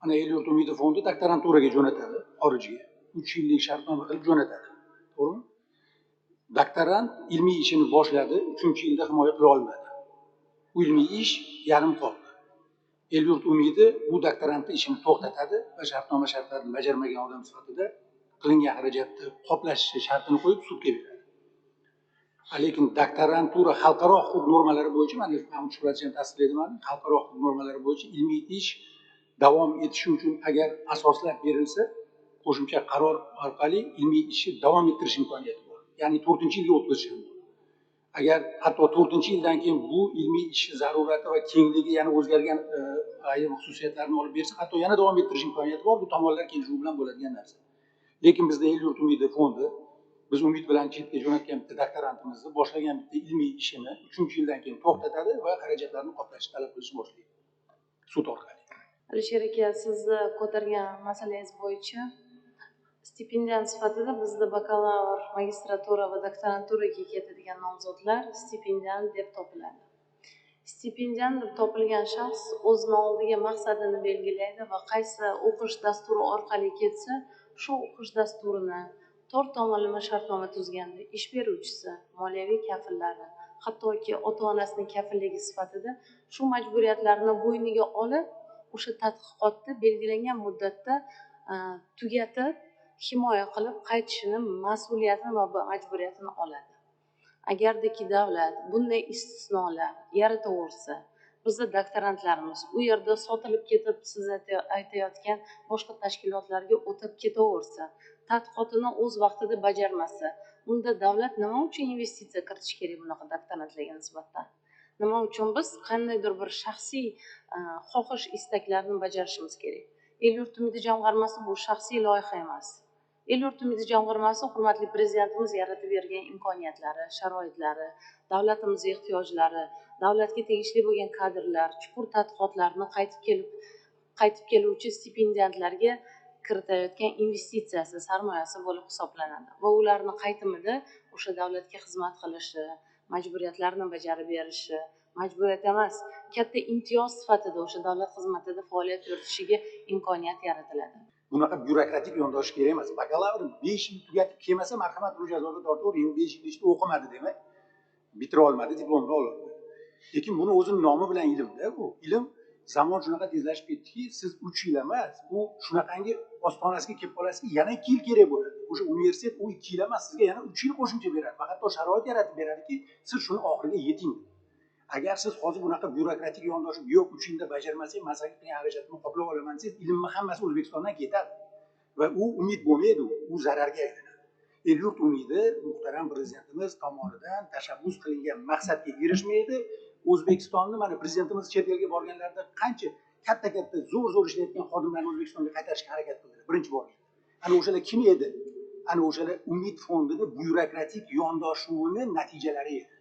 Ana El yurt umidi fondi doktoranturaga jo'natadi, xorijga. 3 yillik shartnoma qilib jo'natadi. To'g'rimi? Doktorant ilmiy ishini boshladi, 3-yilda himoya qila olmadi. Bu ilmiy ish yarim qoldi. El yurt umidi bu doktorantning ishini to'xtatadi va shartnoma shartlarini bajarmagan odam sifatida qilingan xarajatni qoplashi shartini qo'yib sudga beradi. Lekin doktorantura xalqaro huquq normalari bo'yicha, mana Mahmud Shuhratchi ham tasdiqlaydiman, xalqaro huquq normalari bo'yicha ilmiy ish davom etishi uchun agar asoslab berilsa, qo'shimcha qaror orqali ilmiy ishni davom ettirish imkoniyati bor. Ya'ni 4-yilga o'tkazish mumkin. Agar hatto 4-yildan keyin bu ilmiy ishni zarurati va kengligi yana o'zgargan ayrim xususiyatlarni olib bersa, hatto yana davom ettirish imkoniyati bor. Bu tomonlar kelishuvi bilan bo'ladigan narsa. Lekin bizda El yurt umidi fondi biz umid bilan chetga jo'natgan bitta doktorantimizni boshlagan bitta ilmiy ishini 3-yildan keyin to'xtatadi va xarajatlarni qoplashni talab qilishni boshlaydi sud orqali. Alisher aka, sizni ko'targan masalangiz bo'yicha stipendiat sifatida bizda bakalavr, magistratura va doktoranturaga ketadigan nomzodlar stipendiat deb topiladi. Stipendiat deb topilgan shaxs o'zini oldiga maqsadini belgilaydi va qaysi o'qish dasturi orqali ketsa, shu o'qish dasturini 4 tomonlama shartnoma tuzganda ish beruvchisi, moliyaviy kafillari, hattoki ota-onasining kafilligi sifatida shu majburiyatlarni bo'yniga olib, o'sha tadqiqotni belgilangan muddatda tugatib, himoya qilib qaytishini mas'uliyatini va majburiyatini oladi. Agardiki davlat bunday istisnolar yarataversa, bizda doktorantlarimiz u yerda sotilib ketib, siz aytayotgan boshqa tashkilotlarga o'tib ketaversa, tadqiqotini o'z vaqtida bajarmasa, unda davlat nima uchun investitsiya kiritish kerak bunaqa doktorantlarga nisbatan? Nima uchun biz qandaydir bir shaxsiy xohish istaklarni bajarishimiz kerak? El yurt umidi jamg'armasi bu shaxsiy loyiha emas. El yurt umidi jamg'armasi hurmatli prezidentimiz yaratib bergan imkoniyatlari, sharoitlari, davlatimiz ehtiyojlari, davlatga tegishli bo'lgan kadrlar, chuqur tadqiqotlarni qaytib keluvchi stipendiatlarga kiritayotgan investitsiyasi, sarmoyasi bo'lib hisoblanadi va ularni qaytimida o'sha davlatga xizmat qilishi, majburiyatlarni bajarib berishi, majburiyat emas, katta imtiyoz sifatida o'sha davlat xizmatida faoliyat yuritishiga imkoniyat yaratiladi. Bunaqa byurokratik yondosh kerak emas. Bakalavr 5 yil tugatib kelmasa marhamat ruj jazoga tortaver, 5 yil ichida o'qimadi demak, bitira olmadi, diplomni oladi. Lekin buni o'zini nomi bilan ilmda, bu ilm zamon shunaqa tezlashib ketdiki, siz 3 yil emas, bu shunaqangi ostonasiga kelib qolasizki, yana 2 yil kerak bo'ladi. O'sha universitet u 2 yil emas, sizga yana 3 yil qo'shimcha beradi. Va hatto sharoit yaratib beradiki, siz shuni oxiriga yeting. Agar siz hozir bunaqa byurokratik yondoshib, yo'q 3 yilda bajarmasangiz, masalan, qilgan xarajatni qoplab olaman desangiz, ilmni hammasi O'zbekistondan ketadi. Va u umid bo'lmaydi, u zararga aylanadi. El yurt umidi muhtaram prezidentimiz tomonidan tashabbus qilingan maqsadga erishmaydi. O'zbekistonni mana prezidentimiz chet elga borganlarida qancha katta zo'r ishlayotgan xodimlarni O'zbekistonga qaytarishga harakat qildi. Birinchi bo'lgan. Ana o'shalar kim edi? Ana o'shalar umid fondining byurokratik yondoshuvining natijalari edi.